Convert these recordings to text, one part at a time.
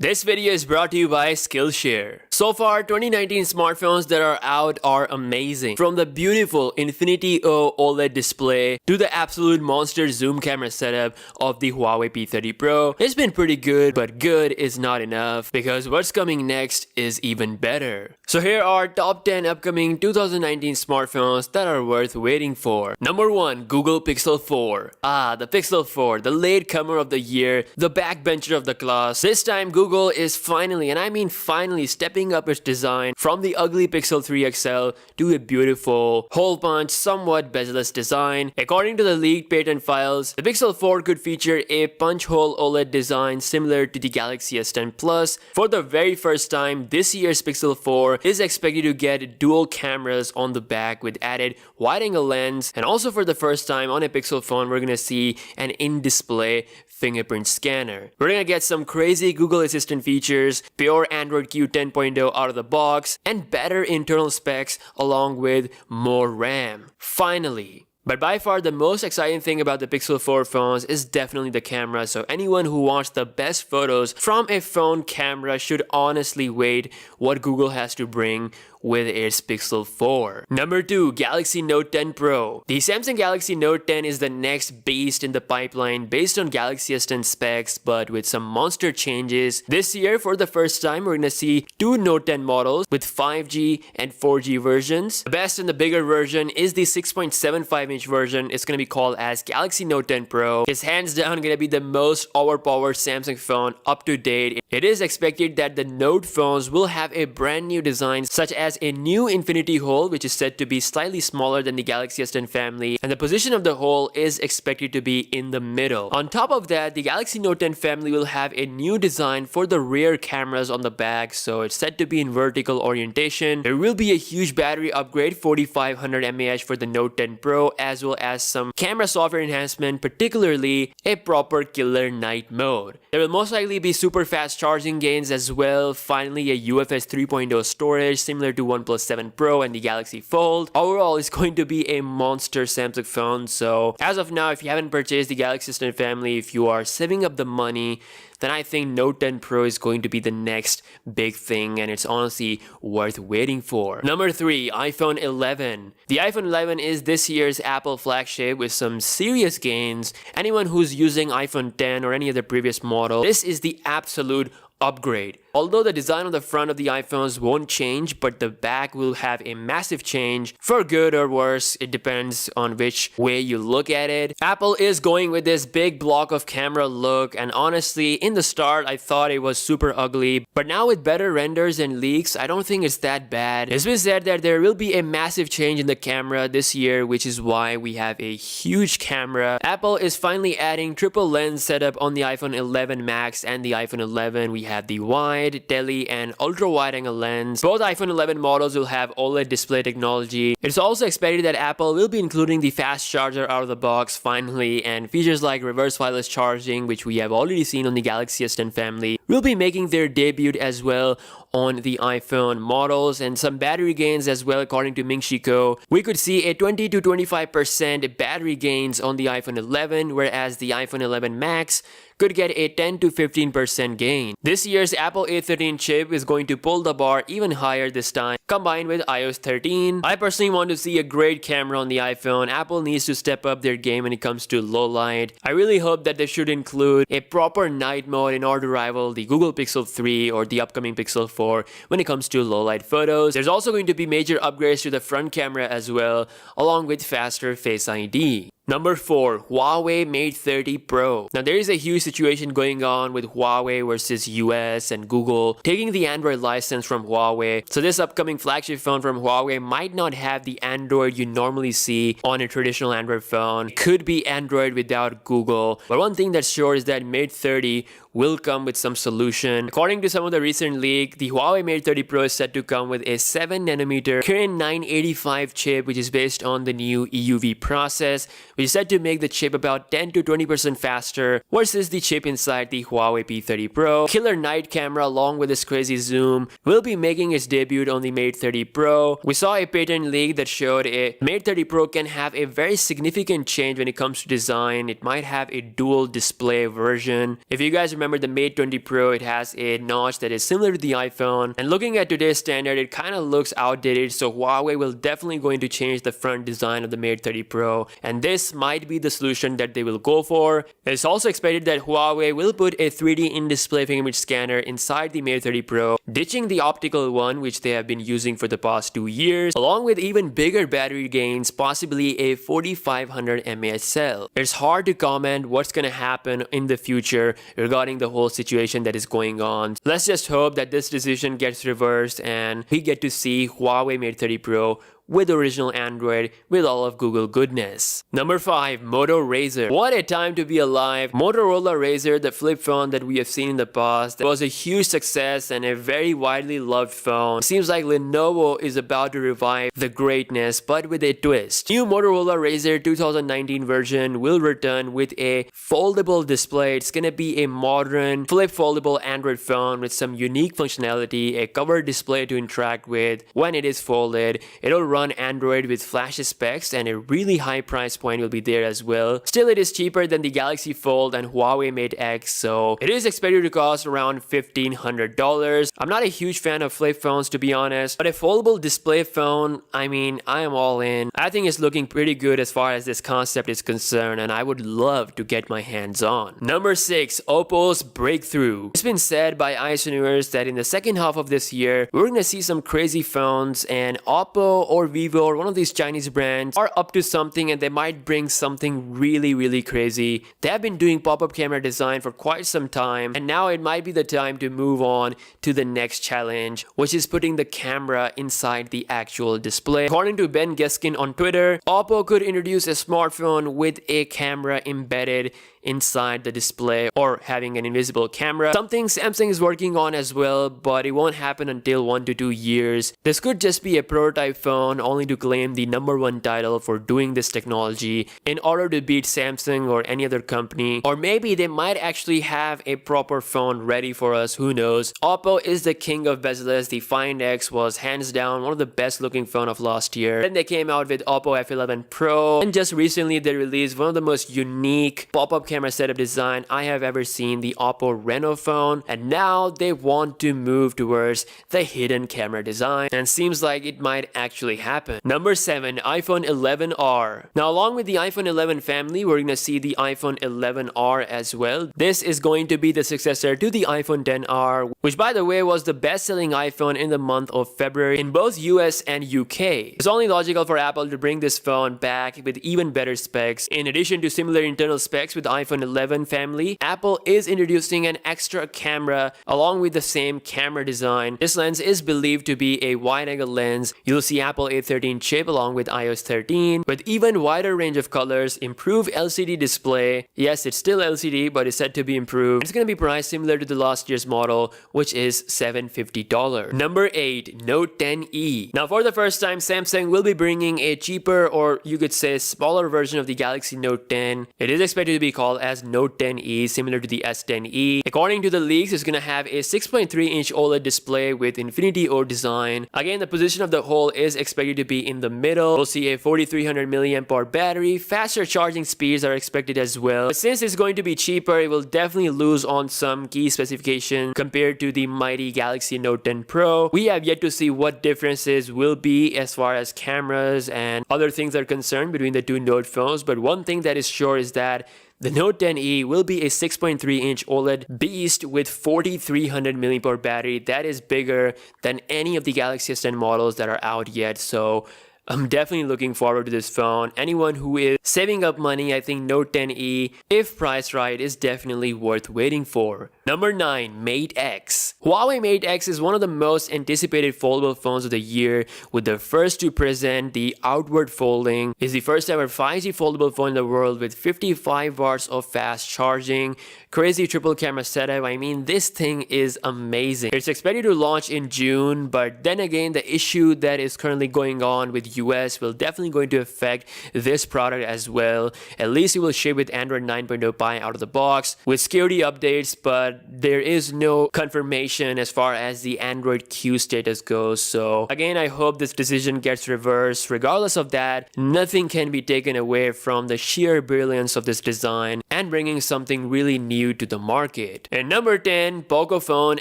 This video is brought to you by Skillshare. So far, 2019 smartphones that are out are amazing. From the beautiful Infinity O OLED display to the absolute monster zoom camera setup of the Huawei P30 Pro, it's been pretty good, but good is not enough because what's coming next is even better. So here are top 10 upcoming 2019 smartphones that are worth waiting for. Number 1, Google Pixel 4. The Pixel 4, the latecomer of the year, the backbencher of the class. This time Google is finally, and I mean finally, stepping up its design from the ugly Pixel 3 XL to a beautiful, hole-punch, somewhat bezel-less design. According to the leaked patent files, the Pixel 4 could feature a punch-hole OLED design similar to the Galaxy S10 Plus. For the very first time, this year's Pixel 4 is expected to get dual cameras on the back with added wide-angle lens, and also for the first time on a Pixel phone, we're gonna see an in-display fingerprint scanner. We're gonna get some crazy Google Assistant features, pure Android Q 10.0 out of the box, and better internal specs along with more RAM. Finally. But by far the most exciting thing about the Pixel 4 phones is definitely the camera, so anyone who wants the best photos from a phone camera should honestly wait what Google has to bring with its Pixel 4. Number 2, Galaxy Note 10 Pro. The Samsung Galaxy Note 10 is the next beast in the pipeline based on Galaxy S10 specs, but with some monster changes. This year, for the first time, we're gonna see two Note 10 models with 5G and 4G versions. The best and the bigger version is the 6.75-inch version. It's gonna be called as Galaxy Note 10 Pro. It's hands down gonna be the most overpowered Samsung phone up to date. It is expected that the Note phones will have a brand new design, such as a new infinity hole, which is said to be slightly smaller than the Galaxy S10 family, and the position of the hole is expected to be in the middle. On top of that, the Galaxy Note 10 family will have a new design for the rear cameras on the back, so it's said to be in vertical orientation. There will be a huge battery upgrade, 4500 mAh for the Note 10 Pro, as well as some camera software enhancement, particularly a proper killer night mode. There will most likely be super fast charging gains as well. Finally, a UFS 3.0 storage similar to OnePlus 7 Pro and the Galaxy Fold. Overall, it's going to be a monster Samsung phone. So as of now, if you haven't purchased the Galaxy S10 family, if you are saving up the money, then I think Note 10 Pro is going to be the next big thing, and it's honestly worth waiting for. Number 3, iPhone 11. The iPhone 11 is this year's Apple flagship with some serious gains. Anyone who's using iPhone 10 or any other previous model, this is the absolute upgrade. Although the design on the front of the iPhones won't change, but the back will have a massive change. For good or worse, it depends on which way you look at it. Apple is going with this big block of camera look, and honestly, in the start, I thought it was super ugly, but now with better renders and leaks, I don't think it's that bad. It's been said that there will be a massive change in the camera this year, which is why we have a huge camera. Apple is finally adding triple lens setup on the iPhone 11 Max and the iPhone 11. We have the wide, tele, and ultra wide angle lens. Both iPhone 11 models will have OLED display technology. It's also expected that Apple will be including the fast charger out of the box finally, and features like reverse wireless charging, which we have already seen on the Galaxy S10 family, will be making their debut as well on the iPhone models, and some battery gains as well. According to Ming Chi Kuo, we could see a 20 to 25% battery gains on the iPhone 11, whereas the iPhone 11 Max could get a 10 to 15% gain. This year's Apple A13 chip is going to pull the bar even higher this time, combined with iOS 13. I personally want to see a great camera on the iPhone. Apple needs to step up their game when it comes to low light. I really hope that they should include a proper night mode in order to rival the Google Pixel 3 or the upcoming Pixel 4 when it comes to low light photos. There's also going to be major upgrades to the front camera as well, along with faster Face ID. Number 4, Huawei Mate 30 Pro. Now there is a huge situation going on with Huawei versus US and Google taking the Android license from Huawei. So this upcoming flagship phone from Huawei might not have the Android you normally see on a traditional Android phone. It could be Android without Google. But one thing that's sure is that Mate 30 will come with some solution. According to some of the recent leak, the Huawei Mate 30 Pro is set to come with a 7nm Kirin 985 chip, which is based on the new EUV process, which is said to make the chip about 10 to 20% faster versus the chip inside the Huawei P30 Pro. Killer night camera along with this crazy zoom will be making its debut on the Mate 30 Pro. We saw a patent leak that showed a Mate 30 Pro can have a very significant change when it comes to design. It might have a dual display version. If you guys remember remember the Mate 20 Pro, it has a notch that is similar to the iPhone, and looking at today's standard, it kind of looks outdated, so Huawei will definitely going to change the front design of the Mate 30 Pro, and this might be the solution that they will go for. It's also expected that Huawei will put a 3D in-display fingerprint scanner inside the Mate 30 Pro, ditching the optical one which they have been using for the past 2 years, along with even bigger battery gains, possibly a 4500 mAh cell. It's hard to comment what's gonna happen in the future regarding the whole situation that is going on. Let's just hope that this decision gets reversed and we get to see Huawei Mate 30 Pro with original Android with all of Google goodness. Number 5. Moto Razr. What a time to be alive. Motorola Razr, the flip phone that we have seen in the past, was a huge success and a very widely loved phone. It seems like Lenovo is about to revive the greatness, but with a twist. New Motorola Razr 2019 version will return with a foldable display. It's gonna be a modern flip foldable Android phone with some unique functionality, a cover display to interact with when it is folded. It'll run Android with flash specs, and a really high price point will be there as well. Still, it is cheaper than the Galaxy Fold and Huawei Mate X, so it is expected to cost around $1,500. I'm not a huge fan of flip phones, to be honest, but a foldable display phone, I mean, I am all in. I think it's looking pretty good as far as this concept is concerned, and I would love to get my hands on. Number 6. Oppo's breakthrough. It's been said by Ice that in the second half of this year, we're gonna see some crazy phones, and Oppo or Vivo or one of these Chinese brands are up to something, and they might bring something really crazy. They have been doing pop-up camera design for quite some time, and now it might be the time to move on to the next challenge, which is putting the camera inside the actual display. According to Ben Geskin on Twitter, Oppo could introduce a smartphone with a camera embedded inside the display or having an invisible camera. Something Samsung is working on as well, but it won't happen until 1 to 2 years. This could just be a prototype phone only to claim the #1 title for doing this technology in order to beat Samsung or any other company. Or maybe they might actually have a proper phone ready for us, who knows. Oppo is the king of bezel-less. The Find X was hands down one of the best looking phone of last year. Then they came out with Oppo F11 Pro, and just recently they released one of the most unique pop-up camera setup design I have ever seen, the Oppo Reno phone, and now they want to move towards the hidden camera design, and seems like it might actually happen. Number 7. iPhone 11R. Now, along with the iPhone 11 family, we're gonna see the iPhone 11R as well. This is going to be the successor to the iPhone 10R, which by the way was the best-selling iPhone in the month of February in both US and UK. It's only logical for Apple to bring this phone back with even better specs. In addition to similar internal specs with the iPhone 11 family, Apple is introducing an extra camera along with the same camera design. This lens is believed to be a wide-angle lens. You'll see Apple A13 chip along with iOS 13 with even wider range of colors, improved LCD display. Yes, it's still LCD, but it's said to be improved. It's going to be priced similar to the last year's model, which is $750. Number 8. Note 10e. Now, for the first time, Samsung will be bringing a cheaper, or you could say smaller version of the Galaxy Note 10. It is expected to be called as Note 10e, similar to the S10e. According to the leaks, it's gonna have a 6.3-inch OLED display with Infinity O design. Again, the position of the hole is expected to be in the middle. We'll see a 4300 mAh battery. Faster charging speeds are expected as well. But since it's going to be cheaper, it will definitely lose on some key specifications compared to the mighty Galaxy Note 10 Pro. We have yet to see what differences will be as far as cameras and other things are concerned between the two Note phones, but one thing that is sure is that the Note 10e will be a 6.3-inch OLED beast with 4300 mAh battery. That is bigger than any of the Galaxy S10 models that are out yet. So I'm definitely looking forward to this phone. Anyone who is saving up money, I think Note 10e, if priced right, is definitely worth waiting for. Number 9. Mate X. Huawei Mate X is one of the most anticipated foldable phones of the year, with the first to present the outward folding. It's the first ever 5G foldable phone in the world with 55 watts of fast charging, crazy triple camera setup. I mean, this thing is amazing. It's expected to launch in June, but then again, the issue that is currently going on with US will definitely going to affect this product as well. At least it will ship with Android 9.0 Pie out of the box with security updates, but there is no confirmation as far as the Android Q status goes. So again, I hope this decision gets reversed. Regardless of that, nothing can be taken away from the sheer brilliance of this design and bringing something really new to the market. And number 10, Pocophone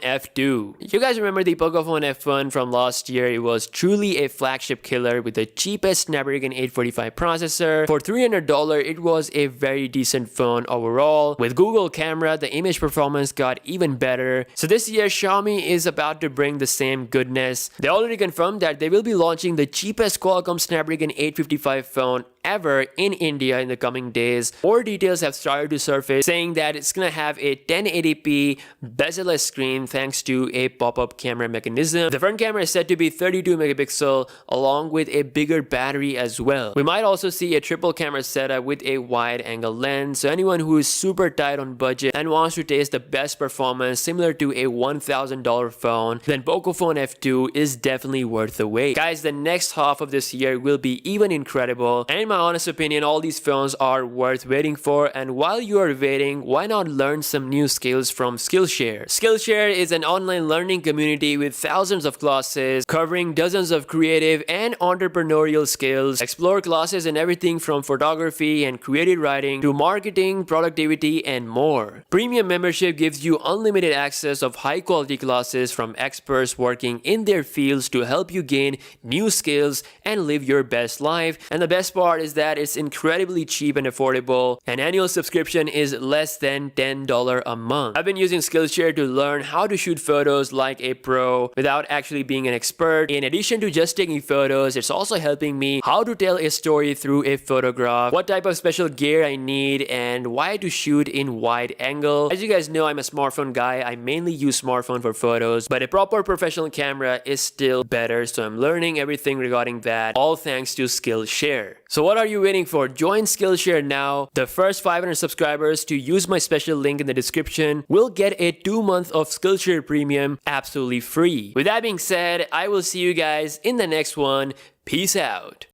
F2. You guys remember the Pocophone F1 from last year? It was truly a flagship killer with the cheapest Snapdragon 845 processor. For $300, it was a very decent phone overall. With Google camera, the image performance got even better. So this year, Xiaomi is about to bring the same goodness. They already confirmed that they will be launching the cheapest Qualcomm Snapdragon 855 phone ever in India in the coming days. More details have started to surface saying that it's gonna have a 1080p bezel-less screen thanks to a pop-up camera mechanism. The front camera is said to be 32 megapixel along with a bigger battery as well. We might also see a triple camera setup with a wide angle lens. So anyone who is super tight on budget and wants to taste the best performance similar to a $1,000 phone, then Pocophone F2 is definitely worth the wait. Guys, the next half of this year will be even incredible, and in my honest opinion, all these phones are worth waiting for. And while you are waiting, why not learn some new skills from Skillshare? Skillshare is an online learning community with thousands of classes covering dozens of creative and entrepreneurial skills. Explore classes in everything from photography and creative writing to marketing, productivity, and more. Premium membership gives you unlimited access of high quality classes from experts working in their fields to help you gain new skills and live your best life. And the best part is that it's incredibly cheap and affordable. An annual subscription is less than $10 a month. I've been using Skillshare to learn how to shoot photos like a pro without actually being an expert. In addition to just taking photos, it's also helping me how to tell a story through a photograph, what type of special gear I need, and why to shoot in wide angle. As you guys know, I'm a smartphone guy. I mainly use smartphone for photos, but a proper professional camera is still better. So I'm learning everything regarding that, all thanks to Skillshare. So what are you waiting for? Join Skillshare now. The first 500 subscribers to use my special link in the description will get a 2 month of Skillshare Premium absolutely free. With that being said, I will see you guys in the next one. Peace out.